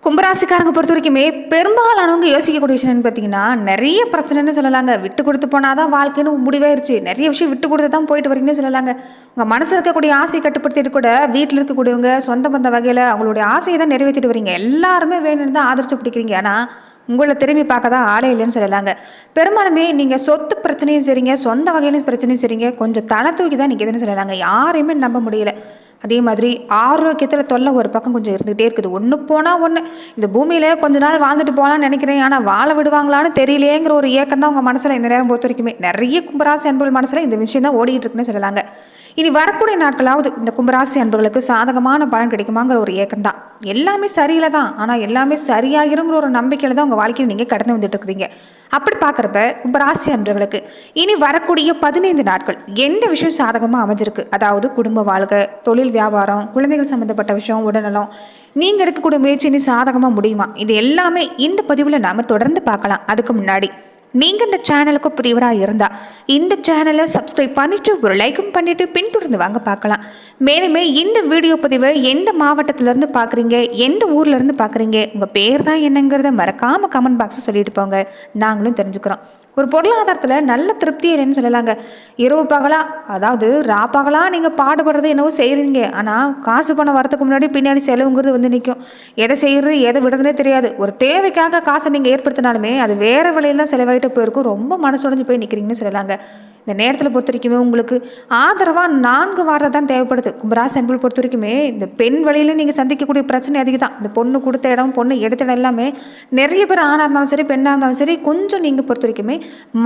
கும்பராசிக்காரங்க பொறுத்த வரைக்குமே பெரும்பாலானவங்க யோசிக்கக்கூடிய விஷயம் பார்த்தீங்கன்னா நிறைய பிரச்சனைன்னு சொல்லலாங்க. விட்டு கொடுத்து போனாதான் வாழ்க்கைன்னு முடிவாயிருச்சு. நிறைய விஷயம் விட்டு கொடுத்து தான் போயிட்டு வரீங்கன்னு சொல்லலாங்க. உங்கள் மனசில் இருக்கக்கூடிய ஆசையை கட்டுப்படுத்திட்டு கூட வீட்டில் இருக்கக்கூடியவங்க சொந்த பந்த வகையில் அவங்களுடைய ஆசையை தான் நிறைவேற்றிட்டு வரீங்க. எல்லாருமே வேணும்னு தான் ஆதரிச்சு பிடிக்கிறீங்க. ஆனால் உங்களை திரும்பி பார்க்க தான் ஆளே இல்லைன்னு சொல்லலாங்க. பெரும்பாலுமே நீங்கள் சொத்து பிரச்சனையும் சரிங்க, சொந்த வகையிலும் பிரச்சனையும் சரிங்க, கொஞ்சம் தலை தூக்கி தான் நிற்கிதுன்னு சொல்லலாங்க. யாரையுமே நம்ப முடியல. அதே மாதிரி ஆரோக்கியத்தில் தொல்லை ஒரு பக்கம் கொஞ்சம் இருந்துகிட்டே இருக்குது. ஒன்று போனால் ஒன்று, இந்த பூமியில் கொஞ்ச நாள் வாழ்ந்துட்டு போகலான்னு நினைக்கிறேன், ஆனால் வாழ விடுவாங்களான்னு தெரியலையேங்கிற ஒரு ஏக்கம் தான் உங்கள் மனசில் இந்த நேரம் பொறுத்த வரைக்குமே நிறைய கும்பராசி அன்புகள் மனசில் இந்த விஷயம் தான் ஓடிட்டு இருக்குன்னு சொல்லலாங்க. இனி வரக்கூடிய நாட்களாவது இந்த கும்பராசி அன்பர்களுக்கு சாதகமான பலன் கிடைக்குமாங்கிற ஒரு ஏக்கம் தான். எல்லாமே சரியில்லை தான், ஆனால் எல்லாமே சரியாகிருங்கிற ஒரு நம்பிக்கையில் தான் உங்கள் வாழ்க்கையில் நீங்கள் கடந்து வந்துட்டு இருக்கிறீங்க. அப்படி பார்க்குறப்ப கும்பராசி அன்பர்களுக்கு இனி வரக்கூடிய 15 நாட்கள் எந்த விஷயம் சாதகமாக அமைஞ்சிருக்கு, அதாவது குடும்ப வாழ்க்கை, தொழில் வியாபாரம், குழந்தைகள் சம்மந்தப்பட்ட விஷயம், உடல்நலம், நீங்கள் எடுக்கக்கூடிய முயற்சி இனி சாதகமாக முடியுமா, இது எல்லாமே இந்த பதிவில் நாம் தொடர்ந்து பார்க்கலாம். அதுக்கு முன்னாடி நீங்கள் இந்த சேனலுக்கு புதியவராக இருந்தால் இந்த சேனலை சப்ஸ்கிரைப் பண்ணிவிட்டு ஒரு லைக்கும் பண்ணிவிட்டு பின்தொடர்ந்து வாங்க பார்க்கலாம். மேலுமே இந்த வீடியோ பதிவை எந்த மாவட்டத்திலேருந்து பார்க்குறீங்க, எந்த ஊர்லேருந்து பார்க்குறீங்க, உங்கள் பேர் தான் என்னங்கிறத மறக்காமல் கமெண்ட் பாக்ஸை சொல்லிட்டு போங்க, நாங்களும் தெரிஞ்சுக்கிறோம். ஒரு பொருளாதாரத்தில் நல்ல திருப்தி இல்லைன்னு சொல்லலாங்க. இரவு பகலாக, அதாவது பகலாக நீங்கள் பாடுபடுறது என்னவோ செய்கிறீங்க, ஆனால் காசு பணம் வரதுக்கு முன்னாடி பின்னாடி செலவுங்கிறது வந்து நிற்கும். எதை செய்கிறது எதை விடுறதுனே தெரியாது. ஒரு தேவைக்காக காசை நீங்கள் ஏற்படுத்தினாலுமே அது வேறு வழியில் தான் செலவாயிட்டு போயிருக்கும். ரொம்ப மனசுடைஞ்சு போய் நிற்கிறீங்கன்னு சொல்லலாங்க. இந்த நேரத்தில் பொறுத்த வரைக்குமே உங்களுக்கு ஆதரவாக 4 வார்த்தை தான் தேவைப்படுது. கும்பராசி அன்புகள் பொறுத்த வரைக்குமே இந்த பெண் வழியில் நீங்கள் சந்திக்கக்கூடிய பிரச்சனை அதிகம் தான். இந்த பொண்ணு கொடுத்த இடம், பொண்ணு எடுத்த இடம் எல்லாமே நிறைய பேர் ஆணாக இருந்தாலும் சரி, பெண்ணாக இருந்தாலும் சரி, கொஞ்சம் நீங்கள் பொறுத்த வரைக்குமே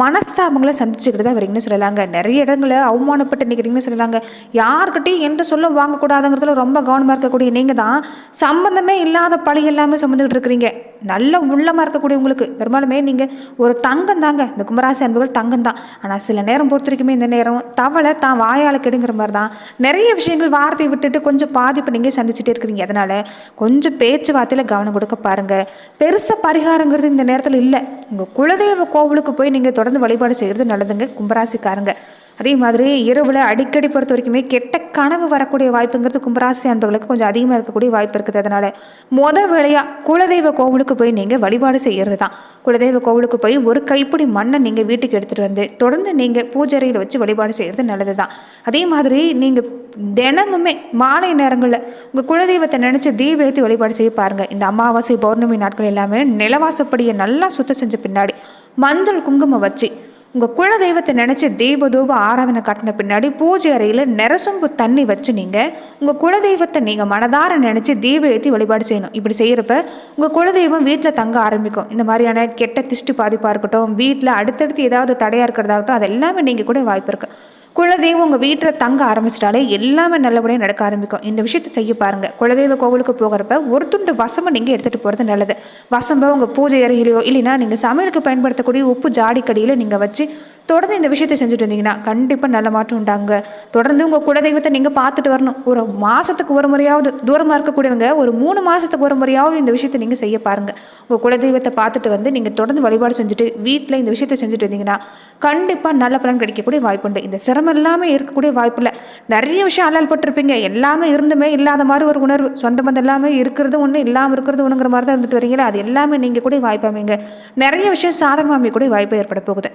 மனஸ்தாபங்களை சந்திச்சுக்கிட்டு தான் வரீங்கன்னு சொல்லலாங்க. நிறைய இடங்களை அவமானப்பட்டு நிற்கிறீங்கன்னு சொல்லலாங்க. யாருக்கிட்டையும் எந்த சொல்லும் வாங்கக்கூடாதுங்கிறதுல ரொம்ப கவனமாக இருக்கக்கூடிய நீங்கள் தான் சம்பந்தமே இல்லாத பழி எல்லாமே சுமந்துக்கிட்டு இருக்கிறீங்க. நல்ல உள்ளமாக இருக்கக்கூடிய உங்களுக்கு பெரும்பாலுமே நீங்கள் ஒரு தங்கம் தாங்க. இந்த கும்பராசி அன்புகள் தங்கம் தான். ஆனால் சில நேரம் பொறுத்த வரைக்குமே இந்த நேரம் தவளை தான் வாயால் கெடுங்கிற மாதிரி தான் நிறைய விஷயங்கள் வார்த்தையை விட்டுட்டு கொஞ்சம் பாதிப்பு நீங்கள் சந்திச்சுட்டே இருக்கிறீங்க. அதனால் கொஞ்சம் பேச்சுவார்த்தையில் கவனம் கொடுக்க பாருங்கள். பெருசாக பரிகாரங்கிறது இந்த நேரத்தில் இல்லை. உங்கள் குலதெய்வ கோவிலுக்கு போய் நீங்கள் தொடர்ந்து வழிபாடு செய்கிறது நல்லதுங்க கும்பராசிக்காரங்க. அதே மாதிரி இரவில் அடிக்கடி பொறுத்த வரைக்குமே கெட்ட கனவு வரக்கூடிய வாய்ப்புங்கிறது கும்பராசி அன்பர்களுக்கு கொஞ்சம் அதிகமாக இருக்கக்கூடிய வாய்ப்பு இருக்குது. அதனால் முதல் வேளையாக குலதெய்வ கோவிலுக்கு போய் நீங்கள் வழிபாடு செய்கிறது தான். குலதெய்வ கோவிலுக்கு போய் ஒரு கைப்பிடி மண்ணை நீங்கள் வீட்டுக்கு எடுத்துகிட்டு வந்து தொடர்ந்து நீங்கள் பூஜையில் வச்சு வழிபாடு செய்கிறது நல்லது தான். அதே மாதிரி நீங்கள் தினமுமே மாலை நேரங்களில் உங்கள் குலதெய்வத்தை நினச்சி தீபம் ஏற்றி வழிபாடு செய்ய பாருங்கள். இந்த அமாவாசை பௌர்ணமி நாட்கள் எல்லாமே நிலவாசப்படியை நல்லா சுத்தம் செஞ்ச பின்னாடி மஞ்சள் குங்குமம் வச்சு உங்கள் குலதெய்வத்தை நினச்சி தூப ஆராதனை காட்டின பின்னாடி பூஜை அறையில் நிறசொம்பு தண்ணி வச்சு நீங்கள் உங்கள் குலதெய்வத்தை நீங்கள் மனதார நினச்சி தீபம் ஏற்றி வழிபாடு செய்யணும். இப்படி செய்கிறப்ப உங்கள் குலதெய்வம் வீட்டில் தங்க ஆரம்பிக்கும். இந்த மாதிரியான கெட்ட திஷ்டி பாதிப்பாக இருக்கட்டும், வீட்டில் அடுத்தடுத்து ஏதாவது தடையாக இருக்கிறதாகட்டும், அது எல்லாமே நீங்கள் கூட வாய்ப்பு இருக்குது. குலதெய்வம் உங்கள் வீட்டில் தங்க ஆரம்பிச்சிட்டாலே எல்லாமே நல்லபடியாக நடக்க ஆரம்பிக்கும். இந்த விஷயத்தை செய்ய பாருங்கள். குலதெய்வ கோவிலுக்கு போகிறப்ப ஒரு துண்டு வசம்பை நீங்கள் எடுத்துகிட்டு போகிறது நல்லது. வசம்பை உங்கள் பூஜை அறையிலையோ இல்லைன்னா நீங்கள் சமையலுக்கு பயன்படுத்தக்கூடிய உப்பு ஜாடிக்கடியில் நீங்கள் வச்சு தொடர்ந்து இந்த விஷயத்தை செஞ்சுட்டு வந்தீங்கன்னா கண்டிப்பாக நல்ல மாற்றம் உண்டாங்க. தொடர்ந்து உங்கள் குலதெய்வத்தை நீங்கள் பார்த்துட்டு வரணும். ஒரு மாதத்துக்கு ஒரு முறையாவது, தூரமாக இருக்கக்கூடியவங்க ஒரு 3 மாதத்துக்கு ஒரு முறையாவது இந்த விஷயத்தை நீங்கள் செய்ய பாருங்கள். உங்கள் குலதெய்வத்தை பார்த்துட்டு வந்து நீங்கள் தொடர்ந்து வழிபாடு செஞ்சுட்டு வீட்டில் இந்த விஷயத்தை செஞ்சுட்டு வந்தீங்கன்னா கண்டிப்பாக நல்ல பலன் கிடைக்கக்கூடிய வாய்ப்புண்டு. இந்த சிரமம் எல்லாமே இருக்கக்கூடிய வாய்ப்பு இல்லை. நிறைய விஷயம் அல்லால் பட்டிருப்பீங்க. எல்லாமே இருந்துமே இல்லாத மாதிரி ஒரு உணர்வு, சொந்த பந்தம் எல்லாமே இருக்கிறது ஒன்று, இல்லாமல் இருக்கிறது ஒன்றுங்கிற மாதிரி தான் இருந்துட்டு வரீங்களா, அது எல்லாமே நீங்கள் கூட வாய்ப்பாமீங்க. நிறைய விஷயம் சாதகமாகவே கூட வாய்ப்பு ஏற்பட போகுது.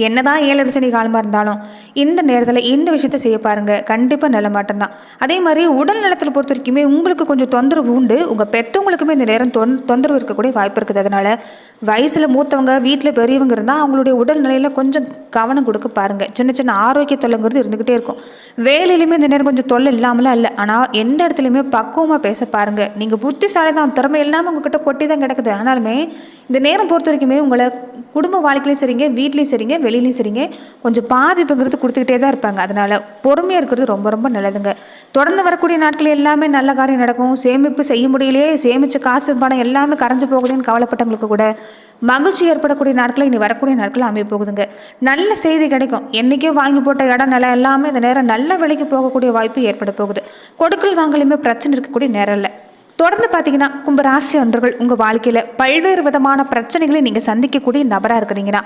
என்னதான் 7 சனி காலமாக இருந்தாலும் இந்த நேரத்தில் இந்த விஷயத்தை செய்ய பாருங்கள், கண்டிப்பாக நல்ல மாட்டம் தான். அதே மாதிரி உடல் நலத்தில் பொறுத்த வரைக்குமே உங்களுக்கு கொஞ்சம் தொந்தரவு உண்டு. உங்கள் பெற்றவங்களுக்குமே இந்த நேரம் தொந்தரவு இருக்கக்கூடிய வாய்ப்பு இருக்குது. அதனால் வயசில் மூத்தவங்க, வீட்டில் பெரியவங்க இருந்தால் அவங்களுடைய உடல்நிலையில் கொஞ்சம் கவனம் கொடுக்க பாருங்கள். சின்ன சின்ன ஆரோக்கிய தொல்லைங்கிறது இருந்துக்கிட்டே இருக்கும். வேலையிலுமே இந்த நேரம் கொஞ்சம் தொல்லை இல்லாமலாம் இல்லை, ஆனால் எந்த இடத்துலையுமே பக்குவமாக பேச பாருங்கள். நீங்கள் புத்திசாலி தான், திறமை எல்லாமே உங்ககிட்ட கொட்டி தான் கிடக்குது. ஆனாலுமே இந்த நேரம் பொறுத்த வரைக்குமே உங்களை குடும்ப வாழ்க்கையிலையும் சரிங்க, வீட்லேயும் சரிங்க, வெளியிலையும் சரிங்க, கொஞ்சம் பாதிப்புங்கிறது கொடுத்துக்கிட்டே தான் இருப்பாங்க. அதனால் பொறுமையாக இருக்கிறது ரொம்ப ரொம்ப நல்லதுங்க. தொடர்ந்து வரக்கூடிய நாட்கள் எல்லாமே நல்ல காரியம் நடக்கும். சேமிப்பு செய்ய முடியலையே, சேமித்த காசு பணம் எல்லாமே கரைஞ்சு போகுதுன்னு கவலைப்பட்டவங்களுக்கு கூட மகிழ்ச்சி ஏற்படக்கூடிய நாட்களை இனி வரக்கூடிய நாட்கள் அமைய போகுதுங்க. நல்ல செய்தி கிடைக்கும். என்றைக்கோ வாங்கி போட்ட இடம் நிலம் எல்லாமே இந்த நேரம் நல்ல விலைக்கு போகக்கூடிய வாய்ப்பு ஏற்பட போகுது. கொடுக்கல் வாங்கலுமே பிரச்சனை இருக்கக்கூடிய நேரம் இல்லை. தொடர்ந்து பார்த்தீங்கன்னா கும்பராசி அன்பர்கள் உங்கள் வாழ்க்கையில் பல்வேறு விதமான பிரச்சனைகளை நீங்கள் சந்திக்கக்கூடிய நபராக இருக்கிறீங்கன்னா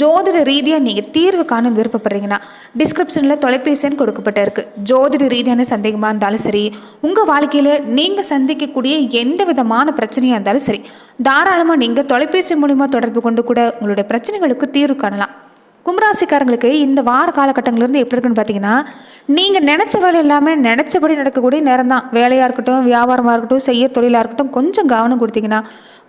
ஜோதிட ரீதியாக நீங்கள் தீர்வு காண விருப்பப்படுறீங்கன்னா டிஸ்கிரிப்ஷனில் தொலைபேசி எண் கொடுக்கப்பட்டிருக்கு. ஜோதிட ரீதியான சந்தேகமாக இருந்தாலும் சரி, உங்கள் வாழ்க்கையில் நீங்கள் சந்திக்கக்கூடிய எந்த விதமான பிரச்சனையாக இருந்தாலும் சரி, தாராளமாக நீங்கள் தொலைபேசி மூலிமா தொடர்பு கொண்டு கூட உங்களுடைய பிரச்சனைகளுக்கு தீர்வு காணலாம். கும்பராசிக்காரங்களுக்கு இந்த வார காலகட்டங்கள்லேருந்து எப்படி இருக்குன்னு பார்த்தீங்கன்னா, நீங்கள் நினச்ச வேலை எல்லாமே நினச்சபடி நடக்கக்கூடிய நேரம் தான். வேலையாக இருக்கட்டும், வியாபாரமாக இருக்கட்டும், செய்ய தொழிலாக இருக்கட்டும், கொஞ்சம் கவனம் கொடுத்தீங்கன்னா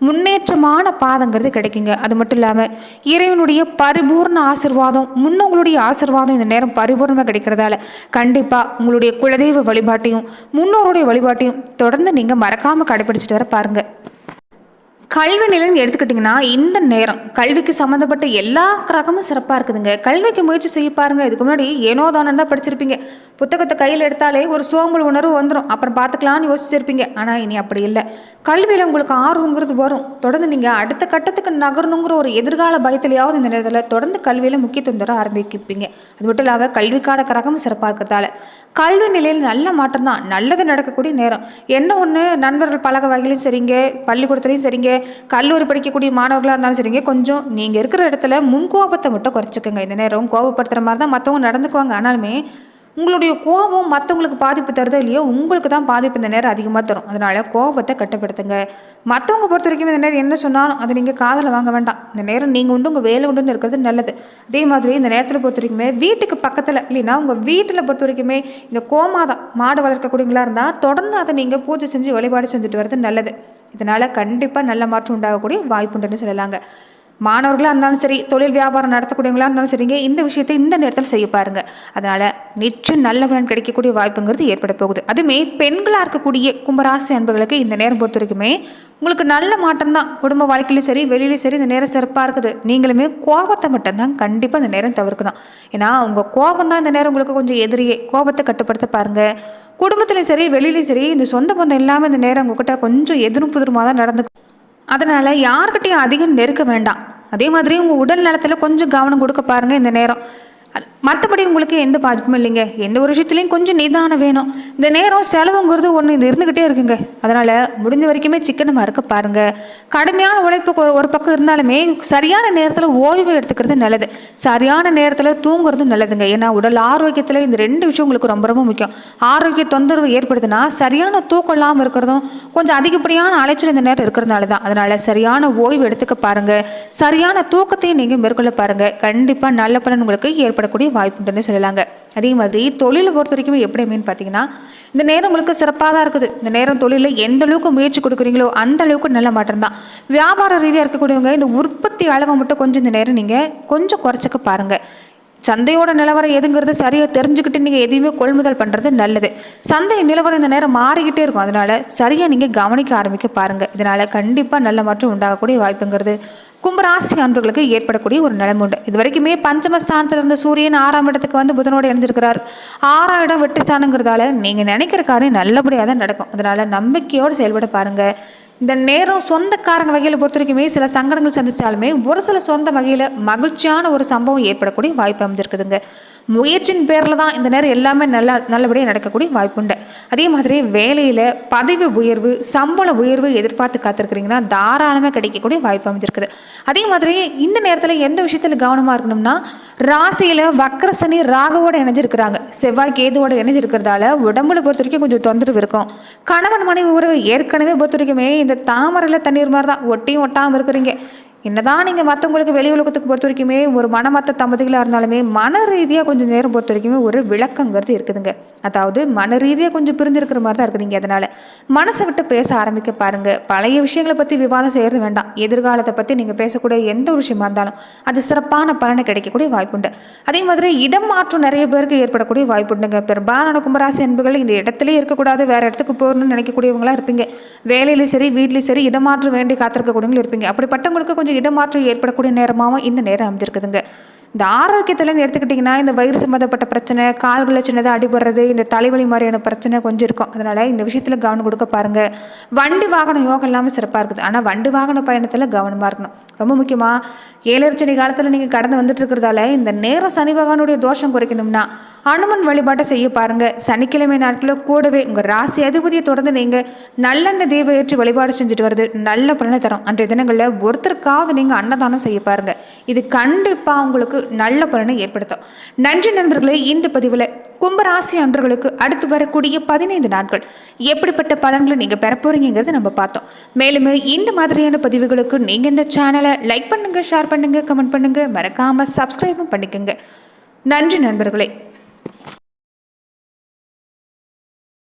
முன்னேற்றமான பாதங்கிறது கிடைக்குங்க. அது மட்டும் இல்லாமல் இறைவனுடைய பரிபூர்ண ஆசீர்வாதம், முன்னோங்களுடைய ஆசீர்வாதம் இந்த நேரம் பரிபூர்ணமாக கிடைக்கிறதால கண்டிப்பாக உங்களுடைய குலதெய்வ வழிபாட்டையும் முன்னோருடைய வழிபாட்டையும் தொடர்ந்து நீங்கள் மறக்காமல் கடைபிடிச்சிட்டு வர பாருங்கள். கல்வி நிலைன்னு எடுத்துக்கிட்டிங்கன்னா இந்த நேரம் கல்விக்கு சம்மந்தப்பட்ட எல்லா கிரகமும் சிறப்பாக இருக்குதுங்க. கல்விக்கு முயற்சி செய்ய பாருங்க. இதுக்கு முன்னாடி ஏனோ தானம் தான் படிச்சிருப்பீங்க. புத்தகத்தை கையில் எடுத்தாலே ஒரு சோம்பல் உணர்வு வந்துடும். அப்புறம் பார்த்துக்கலான்னு யோசிச்சிருப்பீங்க. ஆனால் இனி அப்படி இல்லை. கல்வியில் உங்களுக்கு ஆர்வங்கிறது வரும். தொடர்ந்து நீங்கள் அடுத்த கட்டத்துக்கு நகரணுங்கிற ஒரு எதிர்கால பயத்திலேயாவது இந்த நேரத்தில் தொடர்ந்து கல்வியில் முக்கியத்துவம் தர ஆரம்பிப்பீங்க. அது மட்டும் இல்லாமல் கல்விக்கான கிரகமும் சிறப்பாக இருக்கிறதால கல்வி நிலையில் நல்ல மாற்றம் தான், நல்லது நடக்கக்கூடிய நேரம். என்ன ஒன்று, நண்பர்கள் பழக வகையிலும் சரிங்க, பள்ளிக்கூடத்துலையும் சரிங்க, கல்லூரி படிக்கக்கூடிய மாணவர்களாக இருந்தாலும் சரிங்க, கொஞ்சம் நீங்கள் இருக்கிற இடத்துல முன்கோபத்தை மட்டும் குறைச்சிக்கோங்க. இந்த நேரம் கோபப்படுத்துகிற மாதிரி தான் மற்றவங்க நடந்துக்குவாங்க. ஆனாலுமே உங்களுடைய கோபம் மற்றவங்களுக்கு பாதிப்பு தருதோ இல்லையோ, உங்களுக்கு தான் பாதிப்பு இந்த நேரம் அதிகமாக தரும். அதனால் கோபத்தை கட்டுப்படுத்துங்க. மற்றவங்க பொறுத்த வரைக்கும் இந்த நேரம் என்ன சொன்னாலும் அதை நீங்கள் காதில் வாங்க வேண்டாம். இந்த நேரம் நீங்கள் உண்டு உங்கள் வேலை உண்டுன்னு இருக்கிறது நல்லது. அதே மாதிரி இந்த நேரத்தில் பொறுத்த வரைக்குமே வீட்டுக்கு பக்கத்தில் இல்லைன்னா உங்கள் வீட்டில் பொறுத்த வரைக்குமே இந்த கோமாதம் மாடு வளர்க்கக்கூடியவங்களா இருந்தால் தொடர்ந்து அதை நீங்கள் பூஜை செஞ்சு வழிபாடு செஞ்சுட்டு வர்றது நல்லது. இதனால் கண்டிப்பாக நல்ல மாற்றம் உண்டாகக்கூடிய வாய்ப்புண்டுன்னு சொல்லலாங்க. மாணவர்களாக இருந்தாலும் சரி, தொழில் வியாபாரம் நடத்தக்கூடியவங்களாக இருந்தாலும் சரிங்க, இந்த விஷயத்தை இந்த நேரத்தில் செய்ய பாருங்கள். அதனால் நிச்சயம் நல்ல பலன் கிடைக்கக்கூடிய வாய்ப்புங்கிறது ஏற்பட போகுது. அதுவுமே பெண்களாக இருக்கக்கூடிய கும்பராசி அன்பர்களுக்கு இந்த நேரம் பொறுத்த வரைக்குமே உங்களுக்கு நல்ல மாற்றம் தான். குடும்ப வாழ்க்கையிலும் சரி, வெளியிலையும் சரி இந்த நேரம் சிறப்பாக இருக்குது. நீங்களுமே கோபத்தை மட்டும்தான் கண்டிப்பாக இந்த நேரம் தவிர்க்கணும். ஏன்னா உங்கள் கோபம் தான் இந்த நேரம் உங்களுக்கு கொஞ்சம் எதிரியே. கோபத்தை கட்டுப்படுத்த பாருங்கள். குடும்பத்துலையும் சரி, வெளியிலையும் சரி, இந்த சொந்த பந்தம் இல்லாமல் இந்த நேரம் உங்ககிட்ட கொஞ்சம் எதிரும் புதிருமாக தான் நடந்து. அதனால் யார்கிட்டையும் அதிகம் நெருக்க வேண்டாம். அதே மாதிரி உங்கள் உடல் நலத்தில் கொஞ்சம் கவனம் கொடுக்க பாருங்கள் இந்த நேரம். மற்றபடி உங்களுக்கு எந்த பாதிப்பும் இல்லைங்க. எந்த ஒரு விஷயத்துலையும் கொஞ்சம் நிதானம் வேணும். இந்த நேரம் செலவுங்கிறது ஒன்று இது இருந்துக்கிட்டே இருக்குங்க. அதனால் முடிஞ்ச வரைக்குமே சிக்கனமாக இருக்க பாருங்கள். கடுமையான உழைப்பு ஒரு பக்கம் இருந்தாலுமே சரியான நேரத்தில் ஓய்வு எடுத்துக்கிறது நல்லது. சரியான நேரத்தில் தூங்குறது நல்லதுங்க. ஏன்னா உடல் ஆரோக்கியத்தில் இந்த ரெண்டு விஷயம் உங்களுக்கு ரொம்ப ரொம்ப முக்கியம். ஆரோக்கிய தொந்தரவு ஏற்படுதுன்னா சரியான தூக்கம் இல்லாமல் இருக்கிறதும் கொஞ்சம் அதிகப்படியான அலைச்சல் இந்த நேரம் இருக்கிறதுனால தான். அதனால் சரியான ஓய்வு எடுத்துக்க பாருங்கள். சரியான தூக்கத்தையும் நீங்கள் மேற்கொள்ள பாருங்கள். கண்டிப்பாக நல்ல பலன் உங்களுக்கு ஏற்படக்கூடிய வாய்ப்புன்னு சொல்லலாங்க. அதே மாதிரி தொழிலை பொறுத்த வரைக்கும் எப்படி அப்படின்னு பார்த்தீங்கன்னா இந்த நேரம் உங்களுக்கு சிறப்பாக தான் இருக்குது. இந்த நேரம் தொழிலில் எந்த அளவுக்கு முயற்சி கொடுக்குறீங்களோ அந்த அளவுக்கு நல்ல மாற்றம் தான். வியாபார ரீதியாக இருக்கக்கூடியவங்க இந்த உற்பத்தி அளவை மட்டும் கொஞ்சம் இந்த நேரம் நீங்கள் கொஞ்சம் குறைச்சிக்க பாருங்கள். சந்தையோட நிலவரம் எதுங்கிறது சரியாக தெரிஞ்சுக்கிட்டு நீங்கள் எதையுமே கொள்முதல் பண்ணுறது நல்லது. சந்தை நிலவரம் இந்த நேரம் மாறிக்கிட்டே இருக்கும். அதனால் சரியாக நீங்கள் கவனிக்க ஆரம்பிக்க பாருங்கள். இதனால் கண்டிப்பாக நல்ல மாற்றம் உண்டாகக்கூடிய வாய்ப்புங்கிறது கும்பராசி அன்பர்களுக்கு ஏற்படக்கூடிய ஒரு நிலைமை உண்டு. இது வரைக்குமே பஞ்சமஸ்தானத்தில் இருந்த சூரியன் 6ஆம் இடத்துக்கு வந்து புதனோடு இணைஞ்சிருக்கிறார். 6ஆம் இடம் வெட்டு ஸ்தானங்கிறதால நீங்கள் நினைக்கிற காரியம் நல்லபடியாக தான் நடக்கும். அதனால் நம்பிக்கையோடு செயல்பட பாருங்கள். இந்த நேரம் சொந்தக்காரங்க வகையில் பொறுத்த வரைக்குமே சில சங்கடங்கள் சந்தித்தாலுமே ஒரு சில சொந்த வகையில் மகிழ்ச்சியான ஒரு சம்பவம் ஏற்படக்கூடிய வாய்ப்பு அமைஞ்சிருக்குதுங்க. முயற்சியின் பேரில் தான் இந்த நேரம் எல்லாமே நல்லபடியாக நடக்கக்கூடிய வாய்ப்புண்டு. அதே மாதிரி வேலையில் பதவி உயர்வு, சம்பள உயர்வு எதிர்பார்த்து காத்திருக்கிறீங்கன்னா தாராளமாக கிடைக்கக்கூடிய வாய்ப்பு அமைஞ்சிருக்குது. அதே மாதிரி இந்த நேரத்தில் எந்த விஷயத்தில் கவனமாக இருக்கணும்னா, ராசியில் வக்ரசனி ராகுவோடு இணைஞ்சிருக்கிறாங்க, செவ்வாய் கேதுவோடு இணைஞ்சிருக்கிறதால உடம்புல பொறுத்த வரைக்கும் கொஞ்சம் தொந்தரவு இருக்கும். கணவன் மனைவி உறவு ஏற்கனவே பொறுத்த வரைக்குமே இந்த தாமரையில் தண்ணீர் மாதிரி தான், ஒட்டியும் ஒட்டாமல் இருக்கிறீங்க. என்னதான் நீங்கள் மற்றவங்களுக்கு வெளி உலகத்துக்கு பொறுத்த வரைக்குமே ஒரு மனமற்ற தம்பதிகளாக இருந்தாலுமே மன ரீதியாக கொஞ்சம் நேரம் பொறுத்த வரைக்குமே ஒரு விளக்கங்கிறது இருக்குதுங்க. அதாவது மன ரீதியாக கொஞ்சம் பிரிஞ்சிருக்கிற மாதிரி தான் இருக்குதுங்க. அதனால் மனசை விட்டு பேச ஆரம்பிக்க பாருங்கள். பழைய விஷயங்களை பற்றி விவாதம் செய்கிறது வேண்டாம். எதிர்காலத்தை பற்றி நீங்கள் பேசக்கூடிய எந்த ஒரு விஷயமா இருந்தாலும் அது சிறப்பான பலனை கிடைக்கக்கூடிய வாய்ப்புண்டு. அதே மாதிரி இடம் மாற்றம் நிறைய பேருக்கு ஏற்படக்கூடிய வாய்ப்புண்டுங்க. பெரும்பாலான கும்பராசி அன்புகள் இந்த இடத்துலேயே இருக்கக்கூடாது, வேறு இடத்துக்கு போகணும்னு நினைக்கக்கூடியவங்களா இருப்பீங்க. வேலையிலையும் சரி, வீட்லேயும் சரி இடமாற்றம் வேண்டி காத்திருக்கக்கூடியவங்களும் இருப்பீங்க. அப்படிப்பட்டவங்களுக்கு கொஞ்சம் இடமாற்றம் ஏற்படக்கூடிய நேரமாகவும் இந்த நேரம் அமைஞ்சிருக்குதுங்க. இந்த ஆரோக்கியத்தில் எடுத்துக்கிட்டிங்கன்னா இந்த வயிறு சம்மந்தப்பட்ட பிரச்சனை, கால்களில் சின்னதாக அடிபடுறது, இந்த தலைவலி மாதிரியான பிரச்சனை கொஞ்சம் இருக்கும். அதனால் இந்த விஷயத்தில் கவனம் கொடுக்க பாருங்கள். வண்டி வாகனம் யோகம் இல்லாமல் சிறப்பாக இருக்குது. ஆனால் வண்டி வாகன பயணத்தில் கவனமாக இருக்கணும். ரொம்ப முக்கியமாக 7 சனி காலத்தில் நீங்கள் கடந்து வந்துட்டு இருக்கிறதால இந்த நேரம் சனி பகவானுடைய தோஷம் குறைக்கணும்னா அனுமன் வழிபாட்டை செய்ய பாருங்க. சனிக்கிழமை நாட்களில் கூடவே உங்கள் ராசி அதிபதியை தொடர்ந்து நீங்கள் நல்லெண்ணெய் தீபம் ஏற்றி வழிபாடு செஞ்சுட்டு வருது நல்ல பலனை தரும். அன்றைய தினங்களில் ஒருத்தருக்காவது நீங்கள் அன்னதானம் செய்ய பாருங்க. இது கண்டிப்பாக உங்களுக்கு நல்ல பலனை ஏற்படுத்தும். நன்றி நண்பர்களே. இந்த பதிவில் கும்பராசி அன்பர்களுக்கு அடுத்து வரக்கூடிய 15 நாட்கள் எப்படிப்பட்ட பலன்களை நீங்கள் பெற போறீங்கிறத நம்ம பார்த்தோம். மேலும் இந்த மாதிரியான பதிவுகளுக்கு நீங்கள் இந்த சேனலை லைக் பண்ணுங்க, ஷேர் பண்ணுங்க, கமெண்ட் பண்ணுங்க, மறக்காம சப்ஸ்கிரைபும் பண்ணிக்கோங்க. நன்றி நண்பர்களே.